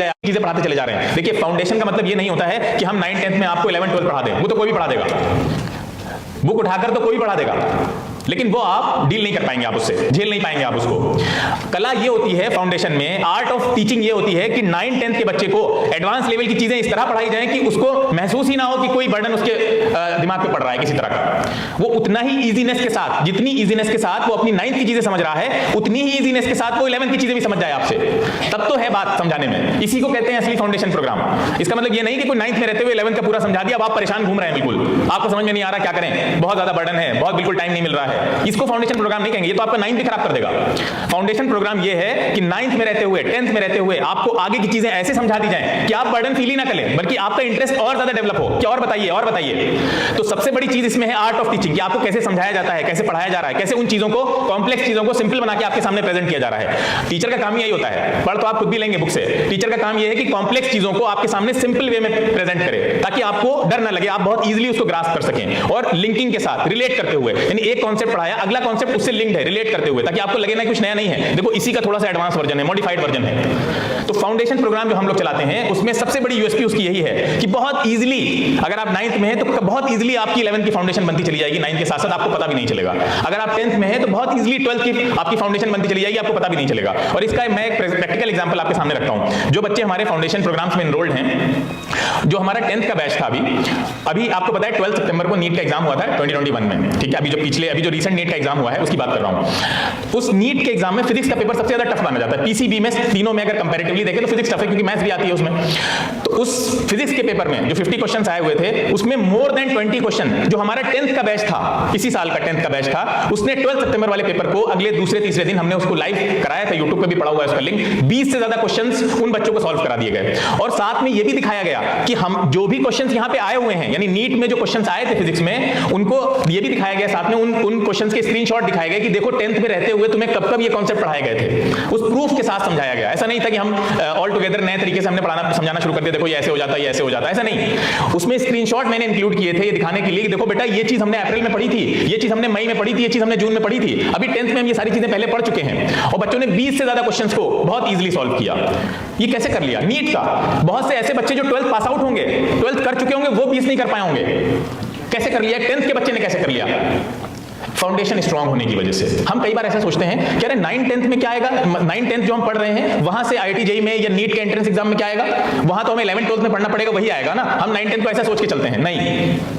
चीजें पढ़ाते चले जा रहे हैं। देखिए फाउंडेशन का मतलब ये नहीं होता है कि हम 9th 10th में आपको 11th 12th पढ़ा दें, वो तो कोई भी पढ़ा देगा, बुक उठाकर तो कोई भी पढ़ा देगा, लेकिन वो आप डील नहीं कर पाएंगे, आप उससे झेल नहीं पाएंगे आप उसको। कला ये होती है फाउंडेशन में, आर्ट ऑफ टीचिंग ये होती है कि 9th 10th के बच्चे को एडवांस लेवल की चीजें इस तरह पढ़ाई जाए कि उसको महसूस ही ना हो कि कोई बर्डन उसके दिमाग पे पड़ रहा है किसी तरह का। वो उतना ही इजीनेस के साथ, जितनी इजीनेस के साथ वो अपनी 9th की चीजें समझ रहा है, उतनी ही इजीनेस के साथ वो 11th की चीजें भी समझ जाए आपसे, तब तो है बात समझाने में। इसी को कहते हैं असली फाउंडेशन प्रोग्राम। इसका मतलब ये नहीं कि कोई 9th में रहते हुए 11th का पूरा समझा दिया, अब आप परेशान घूम रहे हैं, बिल्कुल आपको समझ में नहीं आ रहा क्या करें, बहुत ज्यादा बर्डन है, बहुत बिल्कुल टाइम नहीं मिल रहा है, इसको फाउंडेशन प्रोग्राम नहीं कहेंगे, ये तो आपका 9th भी खराब कर देगा। फाउंडेशन प्रोग्राम ये है कि 9th में रहते हुए 10th में रहते हुए आपको आगे की चीजें ऐसे समझा दी जाएं कि आप बर्डन फील ही ना करें, बल्कि आपका इंटरेस्ट और ज्यादा डेवलप हो। क्या और बताइए, और बताइए। तो सबसे बड़ी चीज इसमें है आर्ट ऑफ टीचिंग, कि आपको कैसे समझाया जाता है, कैसे पढ़ाया जा रहा है, कैसे उन चीजों को, कॉम्प्लेक्स चीजों को सिंपल बना के आपके सामने प्रेजेंट किया जा रहा है। टीचर का काम यही होता है, पढ़ तो आप खुद भी लेंगे बुक से, टीचर का काम यह है कि कॉम्प्लेक्स चीजों को आपके सामने सिंपल वे में प्रेजेंट करे, ताकि आपको डर ना लगे, आप बहुत इजीली उसको ग्रास्प कर सकें, और लिंकिंग के साथ रिलेट करते हुए, यानी एक कॉन्सेप्ट पढ़ाया, अगला कॉन्सेप्ट उससे लिंक्ड है, रिलेट करते हुए, ताकि आपको लगे ना कुछ नया नहीं है, देखो इसी का थोड़ा सा एडवांस वर्जन है, मॉडिफाइड वर्जन है। तो फाउंडेशन प्रोग्राम जो हम लोग चलाते हैं उसमें सबसे बड़ी यूएसपी उसकी यही है कि बहुत इजीली, अगर आप 9th में हैं तो बहुत इजीली आपकी 11th की फाउंडेशन बनती चली जाएगी, 9th के साथ साथ आपको पता भी नहीं चलेगा। अगर आप 10th में हैं तो बहुत इजीली 12th की आपकी फाउंडेशन बनती चली जाएगी, आपको पता भी नहीं चलेगा। और इसका मैं एक प्रैक्टिकल एग्जांपल आपके सामने रखता हूं। जो बच्चे हमारे फाउंडेशन प्रोग्राम्स में एनरोल्ड हैं, जो हमारा 10th का बैच था, अभी आपको पता है 12 सितंबर को नीट का एग्जाम हुआ था 2021 में, ठीक है, अभी जो रिसेंट नीट का एग्जाम हुआ है उसकी बात कर रहा हूं। उस नीट के एग्जाम में फिजिक्स का पेपर सबसे ज्यादा टफ माना जाता है, पीसीबी में तीनों में अगर कंपैरेटिवली देखें तो फिजिक्स टफ है, क्योंकि मैथ्स भी आती है उसमें। तो उस फिजिक्स के पेपर में जो 50 क्वेश्चंस आए हुए थे, उसमें मोर देन 20 क्वेश्चन जो हमारा 10th का बैच था, इसी साल का 10th का बैच था, उसने 12 सितंबर वाले पेपर को अगले दूसरे तीसरे दिन हमने उसको लाइव कराया था, यूट्यूब पे भी पड़ा हुआ है उसका लिंक। 20 से ज्यादा क्वेश्चंस उन बच्चों को सॉल्व करा दिए गए, और साथ में यह भी दिखाया गया कि हम जो भी क्वेश्चंस यहां पे आए हुए हैं, यानी नीट में जो क्वेश्चंस आए थे फिजिक्स में, उनको यह भी दिखाया गया साथ में, उन क्वेश्चंस के स्क्रीनशॉट दिखाए गए कि देखो 10th में रहते हुए तुम्हें कब कब ये कॉन्सेप्ट पढ़ाए गए थे, उस प्रूफ के साथ समझाया गया। ऐसा नहीं था कि हम ऑल टुगेदर नए तरीके से हमने पढ़ाना समझाना शुरू कर दिया, देखो ये ऐसे हो जाता है, ये ऐसे हो जाता है, ऐसा नहीं। उसमें स्क्रीनशॉट मैंने इंक्लूड किए थे ये दिखाने के लिए कि देखो बेटा ये चीज हमने अप्रैल में पढ़ी थी, ये चीज हमने मई में पढ़ी थी, ये चीज हमने जून में पढ़ी थी, अभी 10th में हम ये सारी चीजें पहले पढ़ चुके हैं। और बच्चों ने 20 से ज्यादा क्वेश्चंस को बहुत इजीली सॉल्व किया। ये कैसे कर लिया? नीट का। बहुत से ऐसे बच्चे जो 12th पास आउट होंगे, 12th कर चुके होंगे, वो 20 नहीं कर पाए होंगे। कैसे कर लिया? 10th के बच्चे ने कैसे कर लिया? फाउंडेशन स्ट्रांग होने की वजह से। हम कई बार ऐसा सोचते हैं कि अरे 9th 10th में क्या आएगा, 9th 10th जो हम पढ़ रहे हैं वहां से IIT JEE में या नीट के एंट्रेंस एग्जाम में क्या आएगा, वहां तो हमें 11th 12th में पढ़ना पड़ेगा, वही आएगा ना। हम 9th 10th को ऐसा सोच के चलते हैं, नहीं।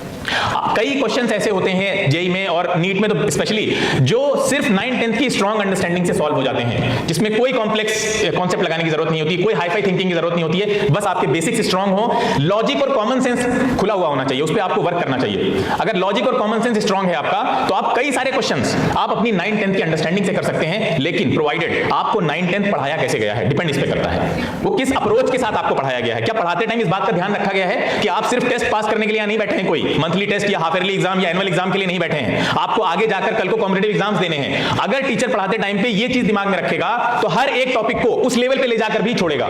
कई क्वेश्चंस ऐसे होते हैं जेई में और नीट में तो स्पेशली, जो सिर्फ 9th 10th की स्ट्रांग अंडरस्टैंडिंग से सॉल्व हो जाते हैं, जिसमें कोई कॉम्प्लेक्स कॉन्सेप्ट लगाने की जरूरत नहीं होती, कोई हाई-फाई थिंकिंग की जरूरत नहीं होती है, बस आपके बेसिक्स स्ट्रांग हो, लॉजिक और कॉमन सेंस खुला हुआ होना चाहिए, उस पर आपको वर्क करना चाहिए। अगर लॉजिक और कॉमन सेंस स्ट्रांग है आपका, तो आप कई सारे क्वेश्चंस आप अपनी 9th 10th की अंडरस्टैंडिंग से कर सकते हैं, लेकिन प्रोवाइडेड आपको 9th 10th पढ़ाया कैसे गया है, डिपेंड इस पे करता है, वो किस अप्रोच के साथ आपको पढ़ाया गया है। क्या पढ़ाते टाइम इस बात का ध्यान रखा गया है कि आप सिर्फ टेस्ट पास करने के लिए नहीं बैठे हैं, कोई मंथली टेस्ट या हाफ ईयरली एग्जाम या एनुअल एग्जाम के लिए नहीं बैठे हैं, आपको आगे जाकर कल को कॉम्पिटिटिव एग्जाम्स देने हैं। अगर टीचर पढ़ाते टाइम पे ये चीज दिमाग में रखेगा तो हर एक टॉपिक को उस लेवल पे ले जाकर भी छोड़ेगा,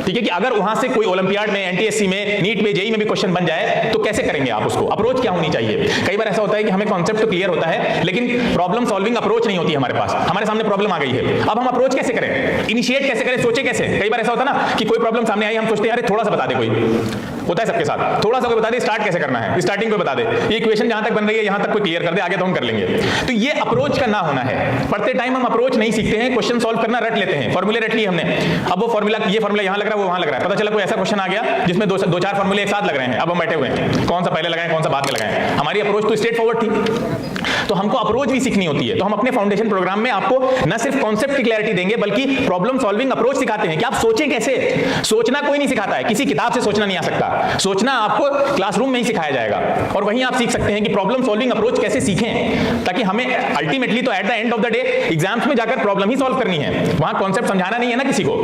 ठीक है, कि अगर वहां से कोई ओलंपियाड में, एनटीएससी में, नीट में, जेईई में भी क्वेश्चन बन जाए तो कैसे करेंगे आप उसको, अप्रोच क्या होनी चाहिए। कई बार ऐसा होता है कि हमें कॉन्सेप्ट तो क्लियर होता है लेकिन प्रॉब्लम सॉल्विंग अप्रोच नहीं होती हमारे पास, हमारे सामने प्रॉब्लम आ गई है, अब हम अप्रोच कैसे करें, इनिशिएट कैसे करें, सोचे कैसे। कई बार ऐसा होता है ना कि कोई प्रॉब्लम सामने आई, हम सोचते हैं अरे थोड़ा सा बता दे, कोई होता है सबके साथ, थोड़ा सा कोई बता दे, स्टार्ट कैसे करना है, स्टार्टिंग कोई बता दे, ये इक्वेशन जहां तक बन रही है यहां तक कोई क्लियर कर दे, आगे तो हम कर लेंगे। तो ये अप्रोच का ना होना है। पढ़ते टाइम हम अप्रोच नहीं सीखते हैं, क्वेश्चन सॉल्व करना रट लेते हैं, फॉर्मूले रट लिए हमने, अब वो फॉर्मूला, ये फॉर्मूला यहां लग रहा है, वो वहां लग रहा है, पता चला कोई ऐसा क्वेश्चन आ गया जिसमें दो चार फॉर्मूले एक साथ लग रहे हैं, अब हम बैठे हुए हैं कौन सा पहले लगाएं कौन सा बाद में लगाएं। हमारी अप्रोच तो स्ट्रेट फॉरवर्ड थी, तो हमको अप्रोच भी सीखनी होती है। तो हम अपने फाउंडेशन प्रोग्राम में आपको न सिर्फ कॉन्सेप्ट की क्लैरिटी देंगे बल्कि प्रॉब्लम सॉल्विंग अप्रोच सिखाते हैं कि आप सोचें कैसे। सोचना कोई नहीं सिखाता है, किसी किताब से सोचना नहीं आ सकता, सोचना आपको क्लासरूम में ही सिखाया जाएगा, और वहीं आप सीख सकते हैं कि प्रॉब्लम सॉल्विंग अप्रोच कैसे सीखें, ताकि हमें अल्टीमेटली तो at the end of the day exams में जाकर प्रॉब्लम ही सॉल्व करनी है, वहां कॉन्सेप्ट समझाना नहीं है ना किसी को।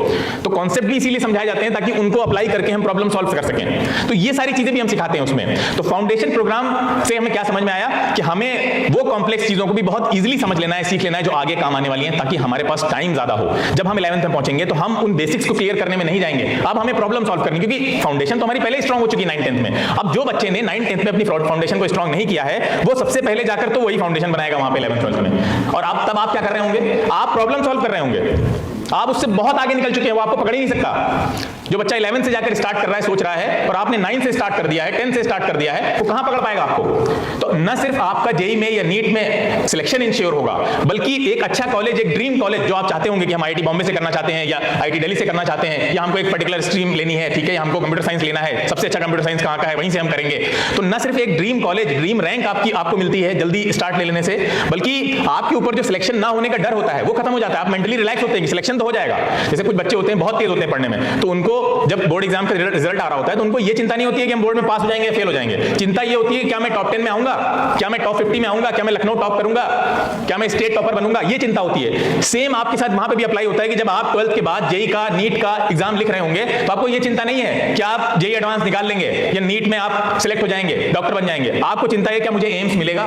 तो कॉन्सेप्ट भी इसीलिए समझाए जाते हैं ताकि उनको अप्लाई करके हम प्रॉब्लम सॉल्व कर सकें। तो ये सारी चीजें भी हम सिखाते हैं उसमें। तो फाउंडेशन प्रोग्राम से हमें क्या समझ में आया कि हमें वो कॉम्प्लेक्स चीजों को भी बहुत इजीली समझ लेना है, सीख लेना है जो आगे काम आने वाली हैं, ताकि हमारे पास टाइम ज्यादा हो। जब हम 11th में पहुंचेंगे तो हम उन बेसिक्स को क्लियर करने में नहीं जाएंगे, अब हमें प्रॉब्लम सॉल्व करनी, क्योंकि फाउंडेशन तो हमारी पहले ही स्ट्रांग हो चुकी 9th 10th में। अब जो बच्चे ने 9th 10th में अपनी फाउंडेशन को स्ट्रांग नहीं किया है, वो सबसे पहले जाकर तो वही फाउंडेशन बनाएगा वहां पे 11th 12th में। और अब तब आप क्या कर रहे होंगे, आप प्रॉब्लम सॉल्व कर रहे होंगे, आप उससे बहुत आगे निकल चुके हैं, वो आपको पकड़ ही नहीं सकता। जो बच्चा 11 से जाकर स्टार्ट कर रहा है, सोच रहा है, और आपने 9 से स्टार्ट कर दिया है, 10 से स्टार्ट कर दिया है, वो कहां पकड़ पाएगा आपको? तो न सिर्फ आपका जेई में या नीट में सिलेक्शन इंश्योर होगा, बल्कि एक अच्छा कॉलेज, एक ड्रीम कॉलेज जो आप चाहते होंगे कि हम आईआईटी बॉम्बे से करना चाहते हैं या आईआईटी दिल्ली से करना चाहते हैं, या हमको एक पर्टिकुलर स्ट्रीम लेनी है, ठीक है, हमको कंप्यूटर साइंस लेना है, सबसे अच्छा कंप्यूटर साइंस कहां का है, वहीं से हम करेंगे। तो न सिर्फ एक ड्रीम कॉलेज, ड्रीम रैंक आपको मिलती है जल्दी स्टार्ट ले लेने से, बल्कि आपके ऊपर जो सिलेक्शन ना होने का डर होता है वो खत्म हो जाता है। आप मेंटली रिलैक्स होते हैं कि सिलेक्शन तो हो जाएगा। जैसे कुछ बच्चे होते हैं बहुत तेज होते हैं पढ़ने में, तो उनको जब बोर्ड एग्जाम का रिजल्ट आ रहा होता है तो उनको ये चिंता नहीं होती है कि हम बोर्ड में पास हो जाएंगे या फेल हो जाएंगे। चिंता ये होती है क्या मैं टॉप 10 में आऊंगा, क्या मैं टॉप 50 में आऊंगा, क्या मैं लखनऊ टॉप करूंगा, क्या मैं स्टेट टॉपर बनूंगा, ये चिंता होती है। सेम आपके साथ वहां पे भी अप्लाई होता है कि जब आप 12th के बाद जेई का, नीट का एग्जाम लिख रहे होंगे तो आपको ये चिंता नहीं है कि आप जेई एडवांस निकाल लेंगे या नीट में आप सिलेक्ट हो जाएंगे, डॉक्टर बन जाएंगे। आपको चिंता है क्या मुझे एम्स मिलेगा,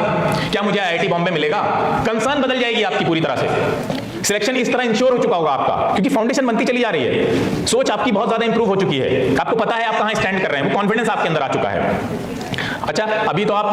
क्या मुझे आईआईटी बॉम्बे मिलेगा। कंसर्न बदल जाएगी आपकी पूरी तरह से। सिलेक्शन इस तरह इंश्योर हो चुका होगा आपका, क्योंकि फाउंडेशन बनती चली जा रही है, सोच आपकी बहुत ज्यादा इंप्रूव हो चुकी है, आपको पता है आप कहां स्टैंड कर रहे हैं, वो कॉन्फिडेंस आपके अंदर आ चुका है। अच्छा, अभी तो आप